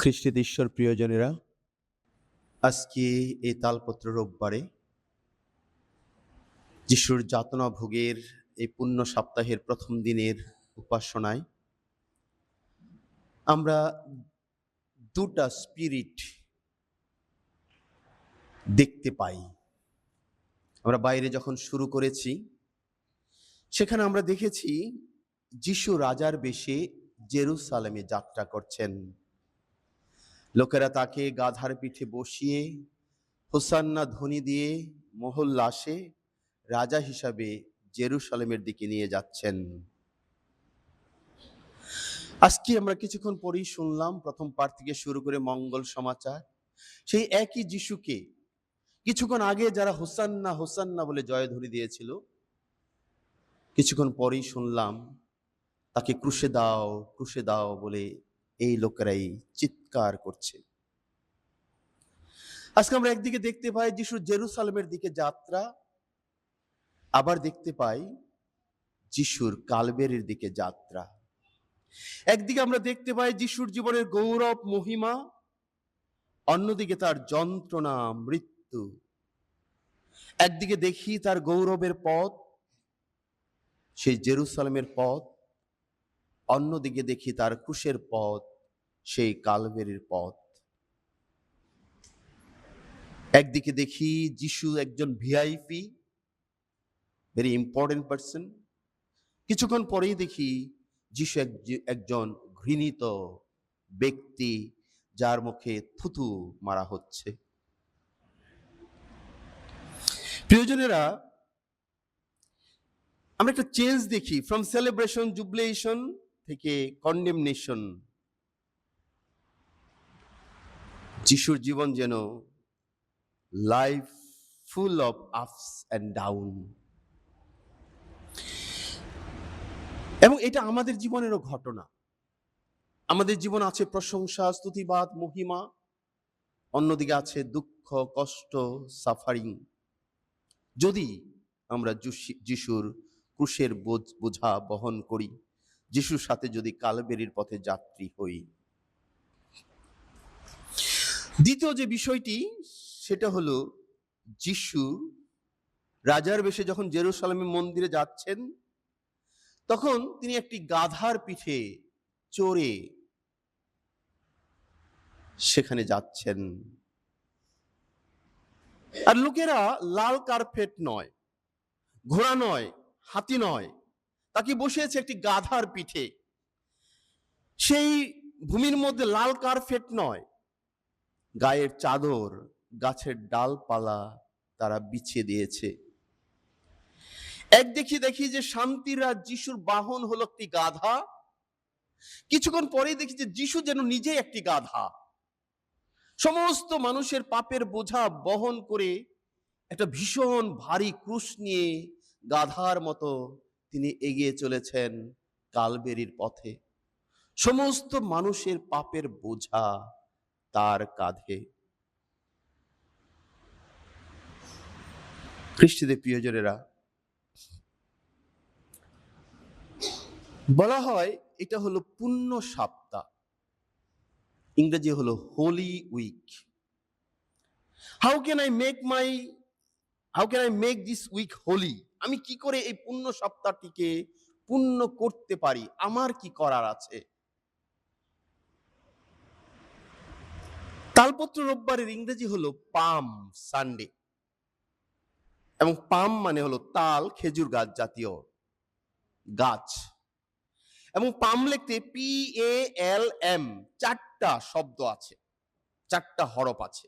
খ্রিস্টীয় ঈশ্বর প্রিয়জনেরা, আজকে এই তালপত্র রোববারে যিশুর যাতনা ভোগের এই পুণ্য সপ্তাহের প্রথম দিনের উপাসনায় আমরা দুটা স্পিরিট দেখতে পাই। আমরা বাইরে যখন শুরু করেছি সেখানে আমরা দেখেছি যিশু রাজার বেশে জেরুসালেমে যাত্রা করছেন। লোকেরা তাকে গাধার পিঠে বসিয়ে হোসান্না ধ্বনি দিয়ে মহল্লাসে রাজা হিসাবে জেরুসালেমের দিকে নিয়ে যাচ্ছেন। আজকে আমরা কিছুক্ষণ পরেই শুনলাম প্রথম পাঠ থেকে শুরু করে মঙ্গল সমাচার। সেই একই যিশুকে কিছুক্ষণ আগে যারা হোসান্না হোসান্না বলে জয়ধ্বনি দিয়েছিল, কিছুক্ষণ পরেই শুনলাম তাকে ক্রুশে দাও বলে এই লোকেরাই চিৎকার করছে। আজকে আমরা একদিকে দেখতে পাই যিশুর জেরুসালেমের দিকে যাত্রা, আবার দেখতে পাই যিশুর কালবেরির দিকে যাত্রা। একদিকে আমরা দেখতে পাই যিশুর জীবনের গৌরব মহিমা, অন্যদিকে তার যন্ত্রণা মৃত্যু। একদিকে দেখি তার গৌরবের পথ, সেই জেরুসালেমের পথ, অন্যদিকে দেখি তার ক্রুশের পথ, সেই কালবেরির পথ। একদিকে দেখি যিশু একজন ভিআইপি, ভেরি ইম্পর্টেন্ট পার্সন। কিছুক্ষণ পরেই দেখি যিশু একজন ঘৃণিত ব্যক্তি, যার মুখে থুতু মারা হচ্ছে। প্রিয়জনেরা, আমরা একটা চেঞ্জ দেখি, ফ্রম সেলিব্রেশন জুবিলেশন থেকে কন্ডেমনেশন। যিশুর জীবন যেন life full of ups and down, এবং এটা আমাদের জীবনেরও ঘটনা। আমাদের জীবন আছে প্রশংসা, স্তুতিবাদ, মহিমা, অন্যদিকে আছে দুঃখ, কষ্ট, সাফারিং। যদি আমরা যিশুর ক্রুশের বোঝা বহন করি, যিশুর সাথে যদি কালবেরির পথে যাত্রী হই। দ্বিতীয় যে বিষয়টি, সেটা হলো যিশু রাজার বেশে যখন জেরুসালেমের মন্দিরে যাচ্ছেন, তখন তিনি একটি গাধার পিঠে চড়ে সেখানে যাচ্ছেন। আর লোকেরা লাল কার্পেট নয়, ঘোড়া নয়, হাতি নয়, তাকে বসিয়েছে একটি গাধার পিঠে। সেই ভূমির মধ্যে লাল কার্পেট নয়, গায়ের চাদর, গাছের ডালপালা তারা বিছিয়ে দিয়েছে। দেখি যে শান্তির রাজ যিশুর বাহন হলো একটি গাধা। কিছুক্ষণ পরেই দেখি যে যিশু যেন নিজেই একটি গাধা, সমস্ত মানুষের পাপের বোঝা বহন করে একটা ভীষণ ভারী ক্রুশ নিয়ে গাধার মতো তিনি এগিয়ে চলেছেন কালবেরির পথে। সমস্ত মানুষের পাপের বোঝা তার কাঁধে। খ্রিস্টীয় প্রিয়জনেরা, বলা হয় এটা হলো পুণ্য সপ্তাহ, ইংরেজি হলো holy week. How can I make this week holy? আমি কি করে এই পুণ্য সপ্তাহটিকে পূর্ণ করতে পারি? আমার কি করার আছে? তালপত্র রোববারের ইংরেজি হলো পাম সানডে, এবং পাম মানে হলো তাল, খেজুর গাছ জাতীয় গাছ, এবং পাম লিখতে PALM, চারটা শব্দ আছে, চারটা হরফ আছে।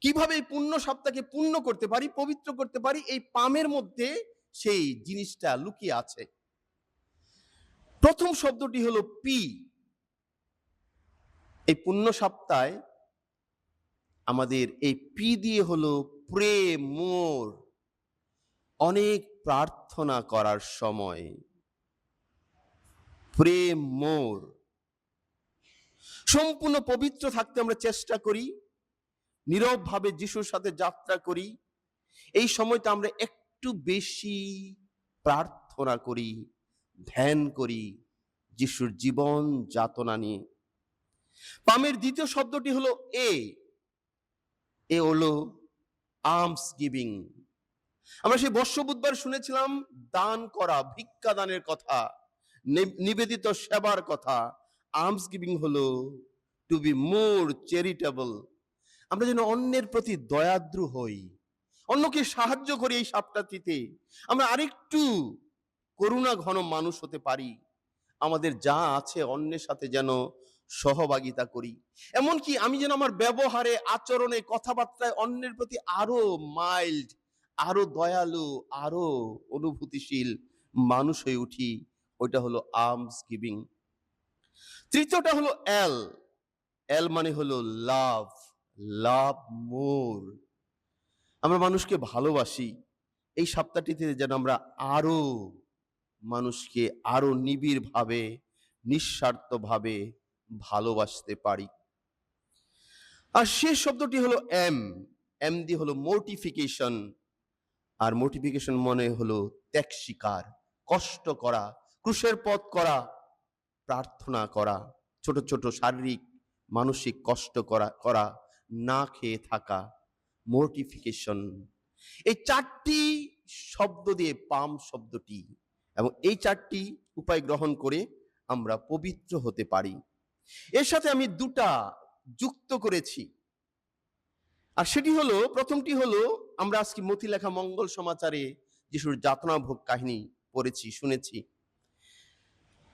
কিভাবে এই পুণ্য সপ্তাহকে পূর্ণ করতে পারি, পবিত্র করতে পারি, এই পামের মধ্যে সেই জিনিসটা লুকিয়ে আছে। প্রথম শব্দটি হলো পি। এই পুণ্য সপ্তাহে আমাদের এই পি দিয়ে হলো প্রে মোর, অনেক প্রার্থনা করার সময়। প্রে মোর, সম্পূর্ণ পবিত্র থাকতে আমরা চেষ্টা করি, নীরব ভাবে যিশুর সাথে যাত্রা করি। এই সময়টা আমরা একটু বেশি প্রার্থনা করি, ধ্যান করি যিশুর জীবন যাতনা নিয়ে। পামের দ্বিতীয় শব্দটি হলো এ হলো আর্মস গিভিং। আমরা সেই বর্ষ বুধবার শুনেছিলাম দান করা, ভিক্ষা দানের কথা, নিবেদিত সেবার কথা। আর্মস গিভিং হলো টু বি মোর চ্যারিটেবল। আমরা যেন অন্যের প্রতি দয়াদ্র হই, অন্যকে সাহায্য করি। এই সপ্তাহটিতে আমরা আরেকটু করুণা ঘন মানুষ হতে পারি। আমাদের যা আছে অন্যের সাথে যেন সহভাগিতা করি। এমনকি আমি যেন আমার ব্যবহারে, আচরণে, কথাবার্তায় অন্যের প্রতি আরো মাইল্ড, আরো দয়ালু, আরো অনুভূতিশীল মানুষ হয়ে উঠি। ওইটা হলো আর্মস গিভিং। তৃতীয়টা হলো এল। এল মানে হলো লাভ, লাভ মোর। আমরা মানুষকে ভালোবাসি। এই সপ্তাহটিতে যেন আমরা আরো মানুষকে আরো নিবিড় ভাবে, নিঃস্বার্থ ভাবে ভালোবাসতে পারি। আর শেষ শব্দটি হলো এম। এম দিয়ে হলো মোটিফিকেশন। আর মোটিফিকেশন মনে হলো ত্যাগ স্বীকার, কষ্ট করা, ক্রুশের পথ করা, প্রার্থনা করা, ছোট ছোট শারীরিক মানসিক কষ্ট করা, না খেয়ে থাকা, মোটিফিকেশন। এই চারটি শব্দ দিয়ে পাম শব্দটি, এবং এই চারটি উপায় গ্রহণ করে আমরা পবিত্র হতে পারি। এর সাথে আমি দুটা যুক্ত করেছি। আর সেটি হলো, প্রথমটি হলো আমরা আজকে মথি লেখা মঙ্গল সমাচারে যিশুর যাতনা ভোগ কাহিনী পড়েছি, শুনেছি।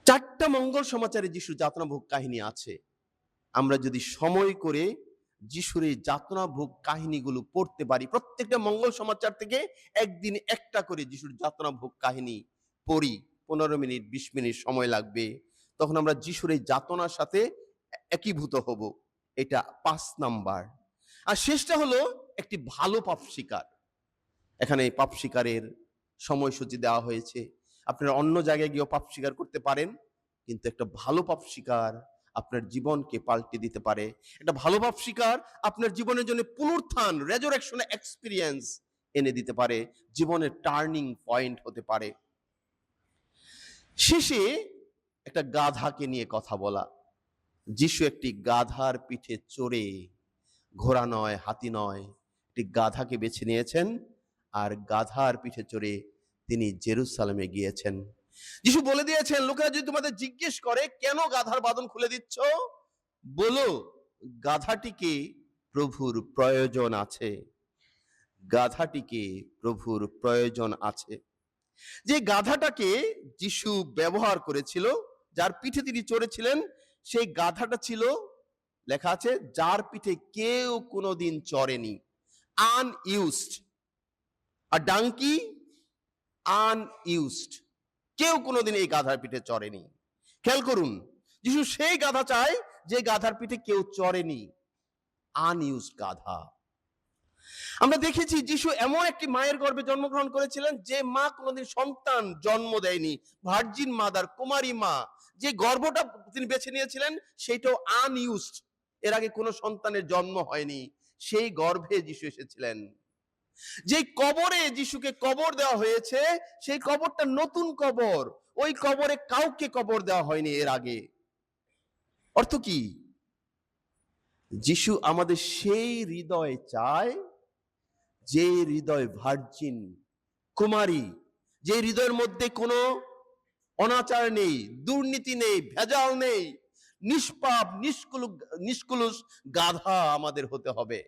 চারটা মঙ্গল সমাচারে যিশুর যাতনা ভোগ কাহিনী আছে। আমরা যদি সময় করে যিশুর এই যাতনা ভোগ কাহিনীগুলো পড়তে পারি, প্রত্যেকটা মঙ্গল সমাচার থেকে একদিন একটা করে যিশুর যাতনা ভোগ কাহিনী পড়ি, 15 মিনিট 20 মিনিট সময় লাগবে, তখন আমরা যিশুর এই যাতনার সাথে একীভূত হব। এটা 5 নাম্বার। আর শেষটা হলো একটি ভালো পাপ স্বীকার। এখানে পাপ স্বীকারের সময়সূচি দেওয়া হয়েছে। আপনারা অন্য জায়গায় গিয়েও পাপ স্বীকার করতে পারেন, কিন্তু একটা ভালো পাপ স্বীকার আপনার জীবনকে পাল্টে দিতে পারে। একটা ভালো পাপ স্বীকার আপনার জীবনের জন্য পুনরুত্থান, রেজারেকশন এক্সপিরিয়েন্স এনে দিতে পারে, জীবনের টার্নিং পয়েন্ট হতে পারে। শেষে একটা গাধাকে নিয়ে কথা বলা। যিশু একটি গাধার পিঠে চড়ে, ঘোড়া নয়, হাতি নয়, একটি গাধাকে বেছে নিয়েছেন, আর গাধার পিঠে চড়ে তিনি জেরুসালেমে গিয়েছেন। যিশু বলে দিয়েছেন, লোকেরা যদি তোমাদের জিজ্ঞেস করে কেন গাধার বাঁধন খুলে দিচ্ছ, বলো গাধাটিকে প্রভুর প্রয়োজন আছে। গাধাটিকে প্রভুর প্রয়োজন আছে। যে গাধাটাকে যিশু ব্যবহার করেছিল, যার পিঠে তিনি চড়েছিলেন, সেই গাধাটা ছিল, লেখা আছে, যার পিঠে কেউ কোনোদিন চড়েনি, আনইউজড। আর ডাঙ্কি আনইউজড, কেউ কোনোদিন এই গাধার পিঠে চড়েনি। খেয়াল করুন, যিশু সেই গাধা চায় যে গাধার পিঠে কেউ চড়েনি, আনইউজড গাধা। আমরা দেখেছি যিশু এমন একটি মায়ের গর্ভে জন্মগ্রহণ করেছিলেন যে মা কোনোদিন সন্তান জন্ম দেয়নি, ভার্জিন মাদার, কুমারী মা। যে গর্ভটা তিনি বেছে নিয়েছিলেন সেটাও আনইউজড, এর আগে কোনো সন্তানের জন্ম হয়নি, সেই গর্ভে যিশু এসেছিলেন। যে কবরে যিশুকে কবর দেওয়া হয়েছে, সেই কবরটা নতুন কবর, ওই কবরে কাউকে কবর দেওয়া হয়নি এর আগে। অর্থ কি? যিশু আমাদের সেই হৃদয় চায়, যে হৃদয় ভার্জিন, কুমারী, যে হৃদয়ের মধ্যে কোনো অনাচার নেই, দুর্নীতি নেই, ভেজাল নেই, নিষ্পাপ নিষ্কুলুষ গাধা আমাদের হতে হবে।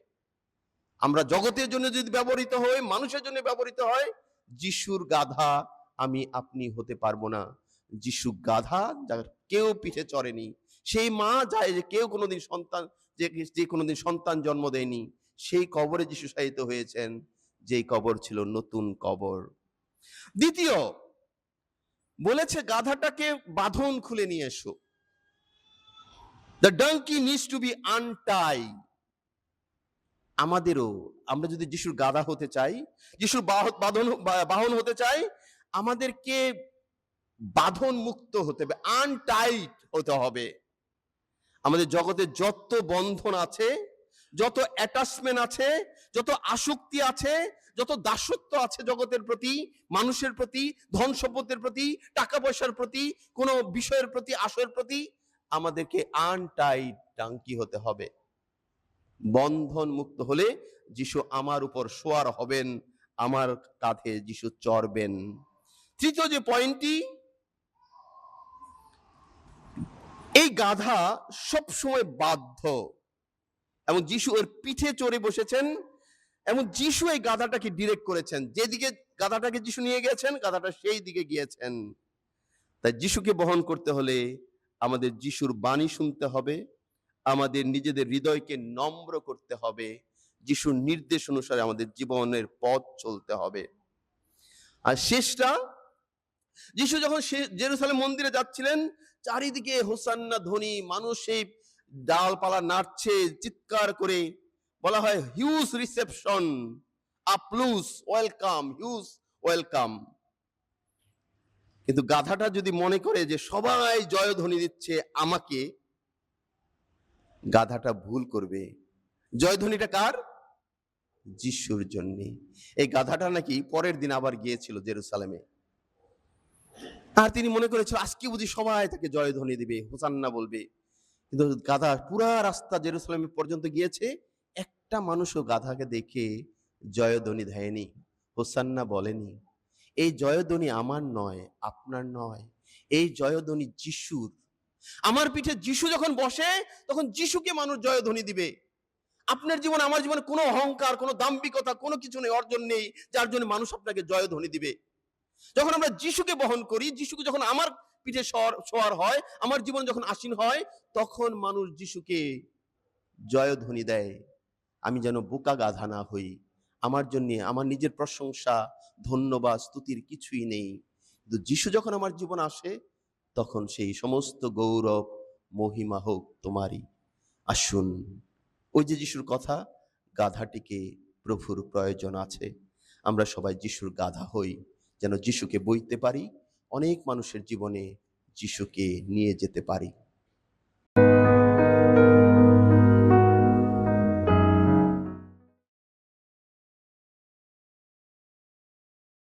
আমরা জগতের জন্য যদি ব্যবহৃত হই, মানুষের জন্য ব্যবহৃত হয়, যিশুর গাধা আমি আপনি হতে পারবো না। যিশু গাধা, যার কেউ পিঠে চড়েনি, সেই মা যায় যে কেউ কোনোদিন সন্তান, যে কোনোদিন সন্তান জন্ম দেয়নি, সেই কবরে যিশু শায়িত হয়েছেন, যেই কবর ছিল নতুন কবর। দ্বিতীয় বলেছে গাধাটাকে বাঁধন খুলে নিয়ে এসো। The donkey needs to be untied. আমাদেরও, আমরা যদি যিশুর গাধা হতে চাই, যিশুর বাহন হতে চাই, আমাদেরকে বাঁধন মুক্ত হতে হবে, আনটাইট হতে হবে। আমাদের জগতে যত বন্ধন আছে, যত অ্যাটাচমেন্ট আছে, যত আসক্তি আছে, যত দাসত্ব আছে জগতের প্রতি, মানুষের প্রতি, ধন সম্পদের প্রতি, টাকা পয়সার প্রতি, কোন বিষয়ের প্রতি, আশয়ের প্রতি, আমাদেরকে আনটাইট ডাঙ্কি হতে হবে। বন্ধন মুক্ত হলে যিশু আমার উপর সওয়ার হবেন, আমার কাঁধে যিশু চড়বেন। তৃতীয় যে পয়েন্টটি, এই গাধা সবসময় বাধ্য এবং যিশু ওর পিঠে চড়ে বসেছেন এবং যিশু এই গাধাটাকে ডিরেক্ট করেছেন। যেদিকে গাধাটাকে যিশু নিয়ে গেছেন, গাধাটা সেই দিকে গিয়েছেন। তাই যিশুকে বহন করতে হলে আমাদের যিশুর বাণী শুনতে হবে, আমাদের নিজেদের হৃদয়কে নম্র করতে হবে, যিশুর নির্দেশ অনুসারে আমাদের জীবনের পথ চলতে হবে। আর শেষটা, যিশু যখন জেরুসালেম মন্দিরে যাচ্ছিলেন, চারিদিকে হোসান্না ধ্বনি, মানুষ সেই ডালপালা নাড়ছে চিৎকার করে। বলা হয় huge reception, applause, welcome, huge welcome. কিন্তু গাধাটা যদি মনে করে যে সবাই জয়ধ্বনি দিচ্ছে আমাকে, গাধাটা ভুল করবে। জয়ধ্বনিটা কার? যিশুর জন্য। এই গাধাটা নাকি পরের দিন আবার গিয়েছিল জেরুসালেমে, আর তিনি মনে করেছিল আজকে বুঝি সবাই তাকে জয়ধ্বনি দিবে, হোসান্না বলবে। কিন্তু গাধা পুরা রাস্তা জেরুসালেম পর্যন্ত গিয়েছে, একটা মানুষও গাধাকে দেখে জয়ধ্বনি দেয়নি, হোসান্না বলেনি। এই জয়ধ্বনি আমার নয়, আপনার নয়, এই জয়ধ্বনি যিশুর। আমার পিঠে যিশু যখন বসে, তখন যিশুকে মানুষ জয়ধ্বনি দিবে। আপনার জীবন, আমার জীবনে কোনো অহংকার, কোনো দাম্ভিকতা, কোনো কিছু নেই, অর্জন নেই, যার জন্য মানুষ আপনাকে জয়ধ্বনি দিবে। যখন আমরা যিশুকে বহন করি, যিশুকে যখন আমার পিঠে সওয়ার হয়, আমার জীবন যখন আসীন হয়, তখন মানুষ যিশুকে জয়ধ্বনি দেয়। আমি যেন বোকা গাধা না হই, আমার জন্য আমার নিজের প্রশংসা, ধন্যবাদ, স্তুতির কিছুই নেই। কিন্তু যিশু যখন আমার জীবন আসে, তখন সেই সমস্ত গৌরব, মহিমা হোক তোমারই। আসুন, ওই যে যিশুর কথা, গাধাটিকে প্রভুর প্রয়োজন আছে। আমরা সবাই যিশুর গাধা হই, যেন যিশুকে বইতে পারি, অনেক মানুষের জীবনে যিশুকে নিয়ে যেতে পারি।